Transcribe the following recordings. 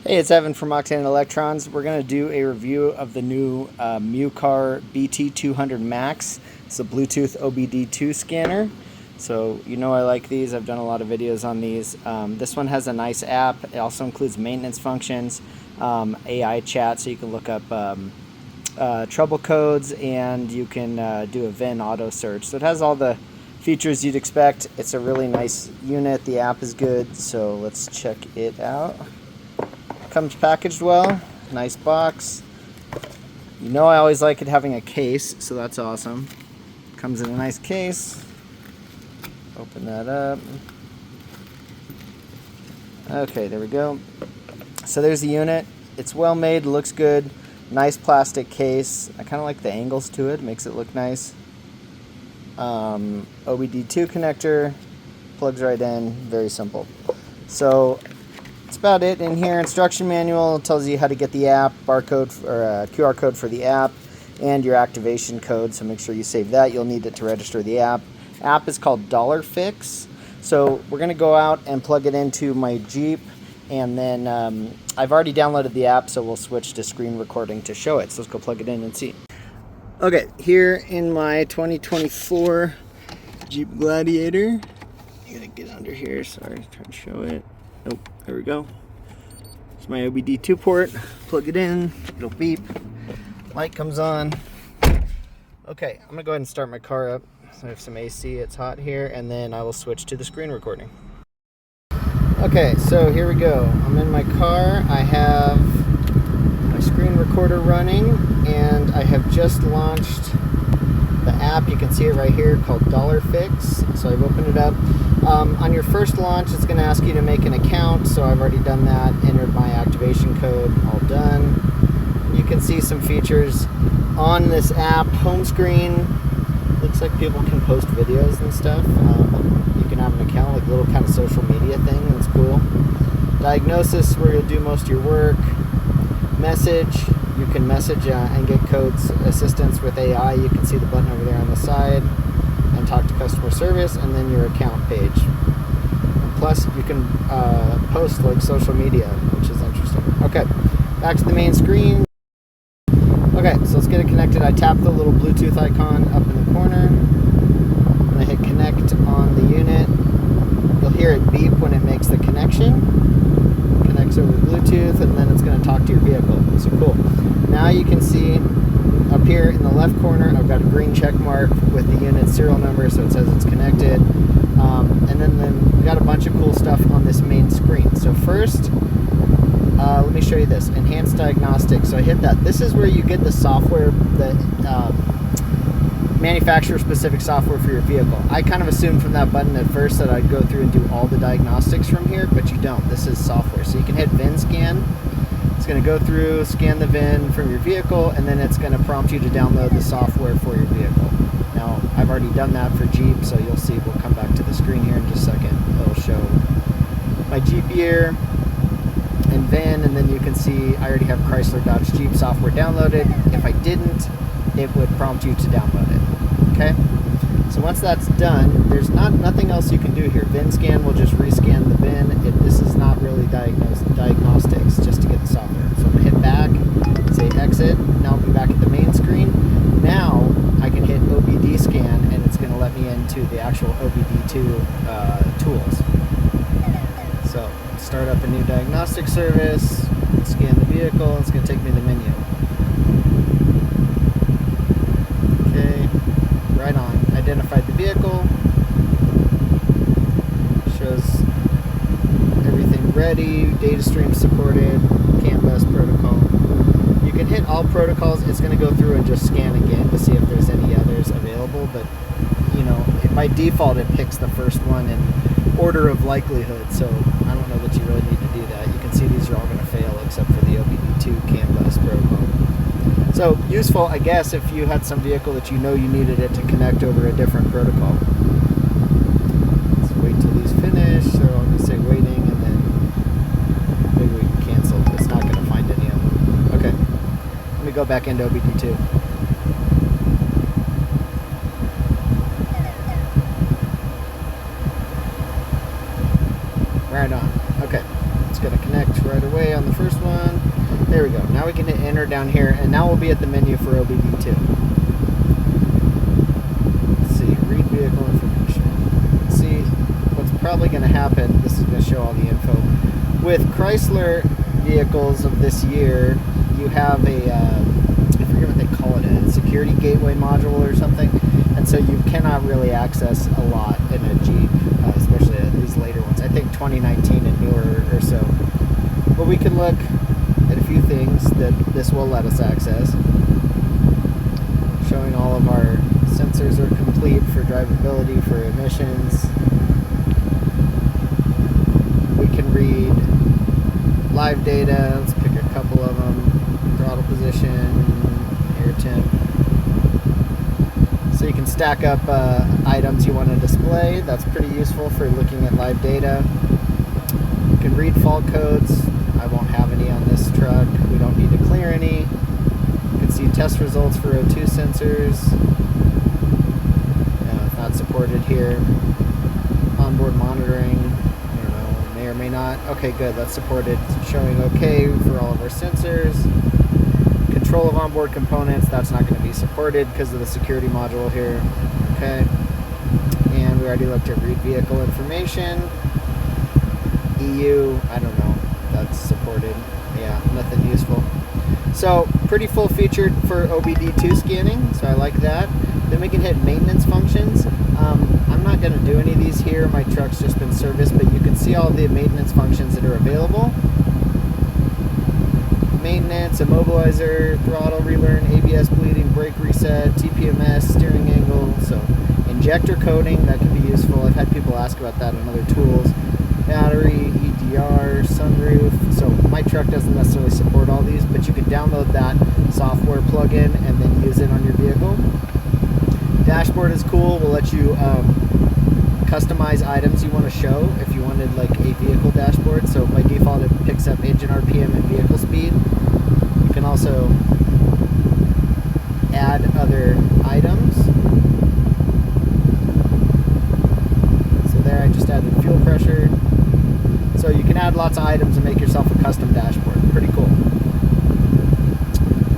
Hey, it's Evan from Octane Electrons. We're going to do a review of the new MUCAR BT200 MAX. It's a Bluetooth OBD2 scanner. So you know I like these. I've done a lot of videos on these. This one has a nice app. It also includes maintenance functions, AI chat, so you can look up trouble codes, and you can do a VIN auto search. So it has all the features you'd expect. It's a really nice unit. The app is good, so let's check it out. Comes packaged well, nice box. You know I always like it having a case, so that's awesome. Comes in a nice case. Open that up. Okay, there we go. So there's the unit. It's well made, looks good. Nice plastic case. I kind of like the angles to it, makes it look nice. OBD2 connector, plugs right in, very simple. So that's about it in here. Instruction manual tells you how to get the app, barcode or QR code for the app, and your activation code, so make sure you save that. You'll need it to register the app. App is called $Fix. So we're going to go out and plug it into my Jeep, and then I've already downloaded the app, so we'll switch to screen recording to show it. So let's go plug it in and see. Okay, here in my 2024 Jeep Gladiator, I'm gonna get under here, sorry, trying to show it. Nope, there we go. It's my OBD2 port. Plug it in, it'll beep, light comes on. Okay, I'm gonna go ahead and start my car up. So I have some AC, it's hot here, and then I will switch to the screen recording. Okay, so here we go. I'm in my car. I have my screen recorder running, and I have just launched the app. You can see it right here, called Fix. So I've opened it up. On your first launch, it's going to ask you to make an account, so I've already done that, entered my activation code, all done. You can see some features on this app. Home screen, looks like people can post videos and stuff. You can have an account, like a little kind of social media thing, that's cool. Diagnosis, where you'll do most of your work. Message, you can message and get codes assistance with AI. You can see the button over there on the side, and talk to customer service, and then your account page. Plus you can post like social media, which is interesting. Okay, back to the main screen. Okay, so let's get it connected. I tap the little Bluetooth icon up in the corner, and I hit connect on the unit. You'll hear it beep when it makes the connection. Connects over Bluetooth, and then it's going to talk to your vehicle. So cool. Now you can see up here in the left corner, I've got a green check mark with the unit serial number, so it says it's connected. And then we got a bunch of cool stuff on this main screen. So first, let me show you this, enhanced diagnostics. So I hit that. This is where you get the software, the manufacturer-specific software for your vehicle. I kind of assumed from that button at first that I'd go through and do all the diagnostics from here, but you don't. This is software. So you can hit VIN scan. It's going to go through, scan the VIN from your vehicle, and then it's going to prompt you to download the software for your vehicle. Now, I've already done that for Jeep, so you'll see. We'll come back to the screen here in just a second. It'll show my Jeep year and VIN, and then you can see I already have Chrysler Dodge Jeep software downloaded. If I didn't, it would prompt you to download it. Okay? So once that's done, there's nothing else you can do here. VIN scan will just rescan the VIN. This is not really diagnostics, just to get the software. So I'm going to hit back, say exit. Now I'll be back at the main screen. Now I can hit OBD scan, and it's going to let me into the actual OBD2 tools. So start up a new diagnostic service, scan the vehicle, it's going to take me to the menu. Okay, right on. Identified the vehicle, shows everything ready, data stream supported, CAN bus protocol. You can hit all protocols. It's going to go through and just scan again to see if there's any others available, but you know, by default it picks the first one in order of likelihood, so I don't know that you really need to do that. You can see these are all going to fail except for the OBD2 CAN bus protocol. So useful, I guess, if you had some vehicle that you know you needed it to connect over a different protocol. Let's wait till these finish, so I'm going to say waiting, and then maybe we can cancel. It's not going to find any of them. Okay, let me go back into OBD2. Right on. Okay, it's going to connect right away. okay on the first one. There we go. Now we can hit enter down here, and now we'll be at the menu for OBD2. Let's see, read vehicle information. Let's see what's probably going to happen. This is going to show all the info. With Chrysler vehicles of this year, you have a, I forget what they call it, a security gateway module or something, and so you cannot really access a lot in a Jeep, especially these later ones. I think 2019 and newer or so. But we can look at a few things that this will let us access. Showing all of our sensors are complete for drivability, for emissions. We can read live data. Let's pick a couple of them. Throttle position, air temp. So you can stack up items you want to display. That's pretty useful for looking at live data. You can read fault codes. I won't have any on this truck. We don't need to clear any. You can see test results for O2 sensors. It's not supported here. Onboard monitoring. I don't know, may or may not. Okay, good. That's supported. It's showing okay for all of our sensors. Control of onboard components. That's not going to be supported because of the security module here. Okay. And we already looked at read vehicle information. EU, I don't know. That's supported. Yeah, nothing useful. So pretty full featured for OBD2 scanning, so I like that. Then we can hit maintenance functions. I'm not going to do any of these here. My truck's just been serviced, but you can see all the maintenance functions that are available. Maintenance, immobilizer, throttle relearn, ABS bleeding, brake reset, TPMS, steering angle. So injector coating, that can be useful. I've had people ask about that on other tools. Battery, EDR, sunroof. So my truck doesn't necessarily support all these, but you can download that software plugin and then use it on your vehicle. Dashboard is cool. We'll let you customize items you want to show if you wanted like a vehicle dashboard. So by default it picks up engine RPM and vehicle speed. You can also add other items. So there I just added fuel pressure. So you can add lots of items and make yourself a custom dashboard. Pretty cool.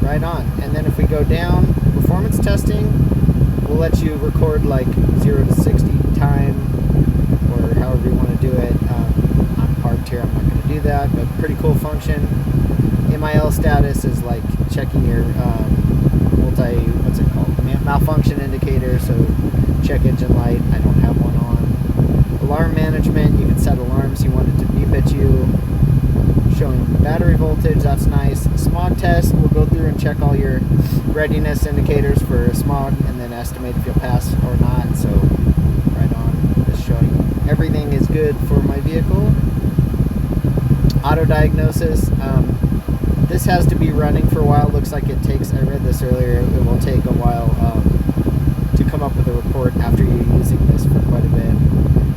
Right on. And then if we go down, performance testing, we'll let you record like 0 to 60 time or however you want to do it. I'm parked here, I'm not going to do that, but pretty cool function. MIL status is like checking your malfunction indicator, so check engine light. I don't have one on. Alarm management, you can set alarms you want it to beep at you. Showing battery voltage, that's nice. Smog test, we'll go through and check all your readiness indicators for smog and then estimate if you'll pass or not. So right on, just showing everything is good for my vehicle. Auto diagnosis, this has to be running for a while. Looks like it takes, I read this earlier, it will take a while to come up with a report after you're using this for quite a bit.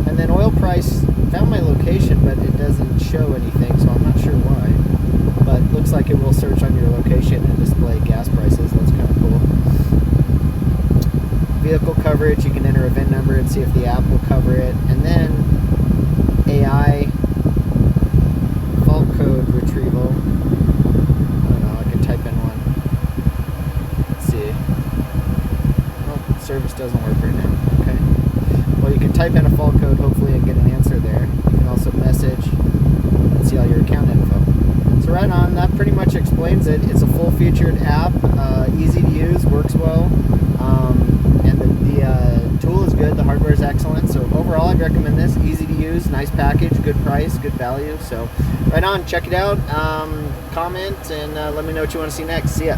And then oil price, found my location, but it doesn't show anything, so I'm not sure why. But looks like it will search on your location and display gas prices. That's kind of cool. Vehicle coverage, you can enter a VIN number and see if the app will cover it. And then AI fault code retrieval. I don't know, I can type in one. Let's see. Oh, service doesn't work right now. Okay. Well, you can type in a fault code, hopefully, and get an answer there. You can also message and see all your account info. So right on, that pretty much explains it. It's a full-featured app, easy to use, works well, and the tool is good. The hardware is excellent. So overall, I'd recommend this. Easy to use, nice package, good price, good value. So right on, check it out, comment, and let me know what you want to see next. See ya.